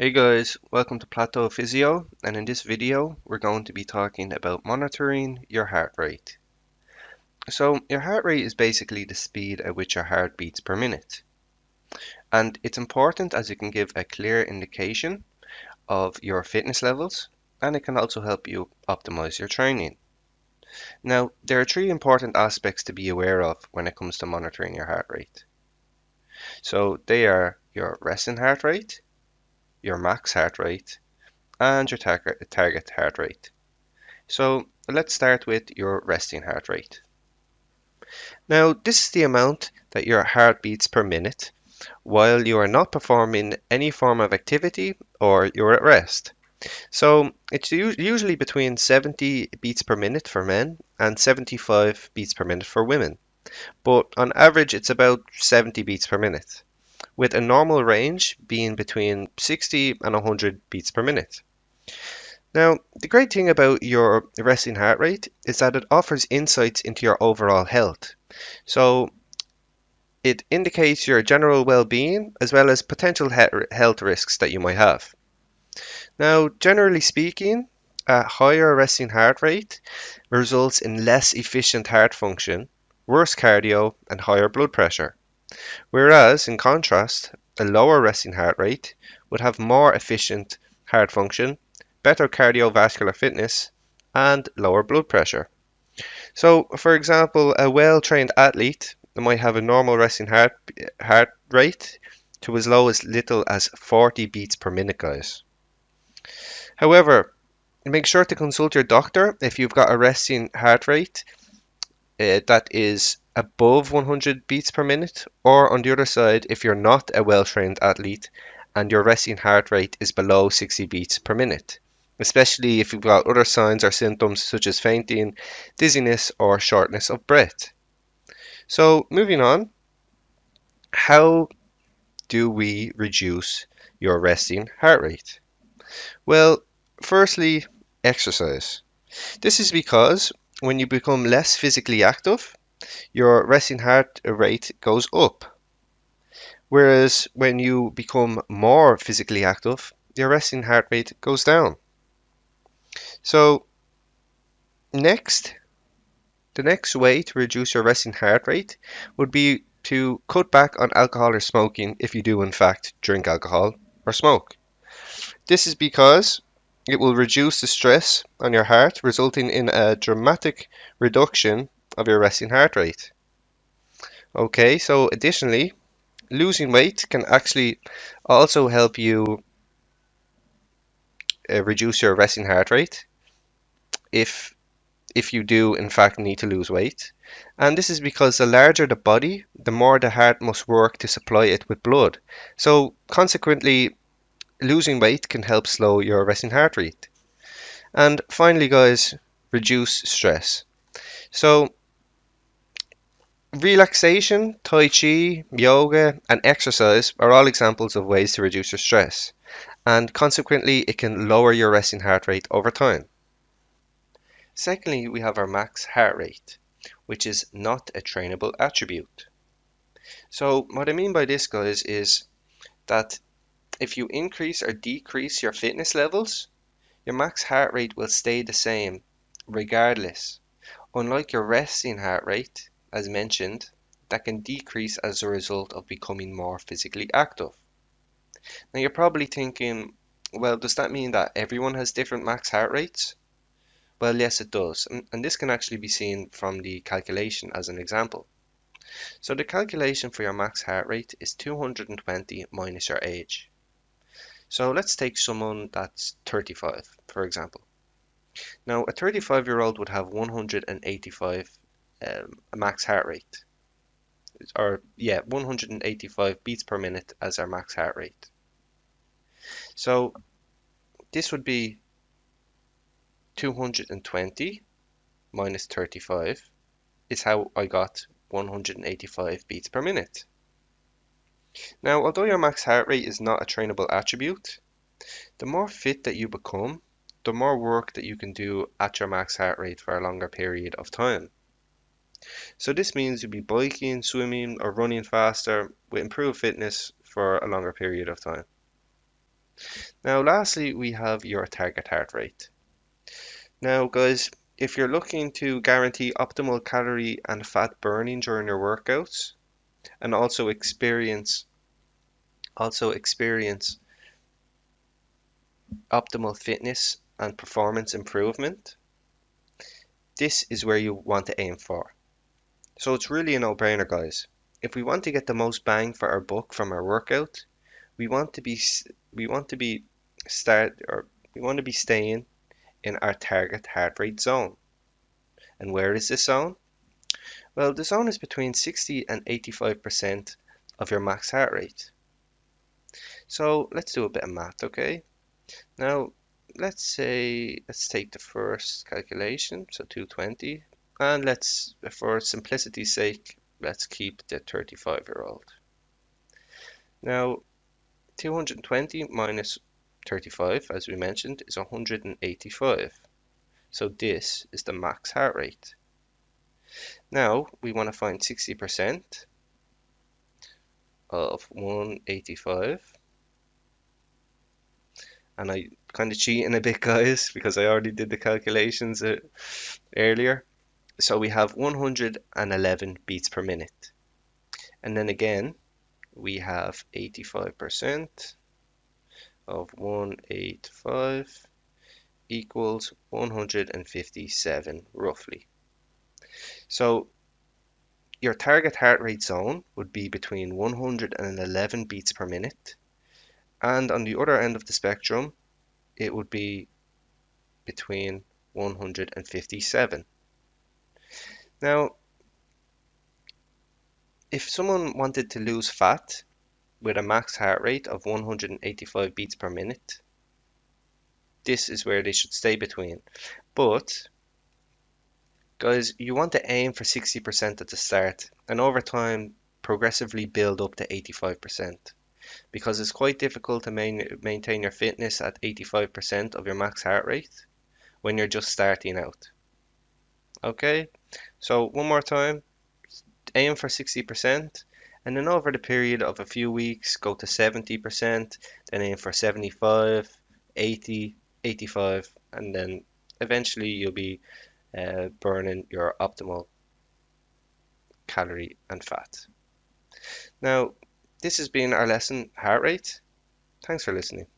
Hey guys, welcome to Plateau Physio, and in this video we're going to be talking about monitoring your heart rate. So your heart rate is basically the speed at which your heart beats per minute, and it's important as it can give a clear indication of your fitness levels, and it can also help you optimize your training. Now, there are three important aspects to be aware of when it comes to monitoring your heart rate. So they are your resting heart rate, your max heart rate, and your target heart rate. So let's start with your resting heart rate. Now, this is the amount that your heart beats per minute while you are not performing any form of activity or you're at rest. So it's usually between 70 beats per minute for men and 75 beats per minute for women. But on average, it's about 70 beats per minute, with a normal range being between 60 and 100 beats per minute. Now, the great thing about your resting heart rate is that it offers insights into your overall health. So, it indicates your general well being as well as potential health risks that you might have. Now, generally speaking, a higher resting heart rate results in less efficient heart function, worse cardio, and higher blood pressure. Whereas, in contrast, a lower resting heart rate would have more efficient heart function, better cardiovascular fitness, and lower blood pressure. So, for example, a well-trained athlete might have a normal resting heart rate to as low as little as 40 beats per minute, guys. However, make sure to consult your doctor if you've got a resting heart rate that is above 100 beats per minute, or on the other side, if you're not a well trained athlete and your resting heart rate is below 60 beats per minute, especially if you've got other signs or symptoms such as fainting, dizziness, or shortness of breath. So, moving on, how do we reduce your resting heart rate? Well, firstly, exercise. This is because when you become less physically active, your resting heart rate goes up. Whereas when you become more physically active, your resting heart rate goes down. So next, the next way to reduce your resting heart rate would be to cut back on alcohol or smoking if you do in fact drink alcohol or smoke. This is because it will reduce the stress on your heart, resulting in a dramatic reduction of your resting heart rate. Okay, so additionally, losing weight can actually also help you reduce your resting heart rate if if you do in fact need to lose weight. And this is because the larger the body, the more the heart must work to supply it with blood. So consequently, losing weight can help slow your resting heart rate. And finally, guys, reduce stress. So relaxation, tai chi, yoga, and exercise are all examples of ways to reduce your stress, and consequently, it can lower your resting heart rate over time. Secondly, we have our max heart rate, which is not a trainable attribute. So, what I mean by this, guys, is that if you increase or decrease your fitness levels, your max heart rate will stay the same regardless. Unlike your resting heart rate, as mentioned, that can decrease as a result of becoming more physically active. Now, you're probably thinking, well, does that mean that everyone has different max heart rates? Well, yes, it does. And this can actually be seen from the calculation as an example. So the calculation for your max heart rate is 220 minus your age. So let's take someone that's 35, for example. Now, a 35-year-old would have 185 max heart rate, or yeah, 185 beats per minute as our max heart rate. So this would be 220 minus 35 is how I got 185 beats per minute. Now, although your max heart rate is not a trainable attribute, the more fit that you become, the more work that you can do at your max heart rate for a longer period of time. So this means you'll be biking, swimming, or running faster with improved fitness for a longer period of time. Now, lastly, we have your target heart rate. Now, guys, if you're looking to guarantee optimal calorie and fat burning during your workouts and also experience optimal fitness and performance improvement, this is where you want to aim for. So it's really a no-brainer, guys. If we want to get the most bang for our buck from our workout, we want to be we want to be start or we want to be staying in our target heart rate zone. And where is this zone? Well, the zone is between 60 and 85% of your max heart rate. So let's do a bit of math, okay? Now, let's take the first calculation, so 220, and for simplicity's sake, let's keep the 35-year-old. Now, 220 minus 35, as we mentioned, is 185. So this is the max heart rate. Now, we want to find 60% of 185. And I kind of cheating a bit, guys, because I already did the calculations earlier. So we have 111 beats per minute. And then again, we have 85% of 185 equals 157 roughly. So your target heart rate zone would be between 111 beats per minute, and on the other end of the spectrum, it would be between 157. Now, if someone wanted to lose fat with a max heart rate of 185 beats per minute, this is where they should stay between. But, guys, you want to aim for 60% at the start, and over time, progressively build up to 85%. Because it's quite difficult to maintain your fitness at 85% of your max heart rate when you're just starting out. Okay, so one more time, aim for 60%, and then over the period of a few weeks, go to 70%, then aim for 75, 80, 85, and then eventually you'll be burning your optimal calorie and fat. Now, this has been our lesson, heart rate. Thanks for listening.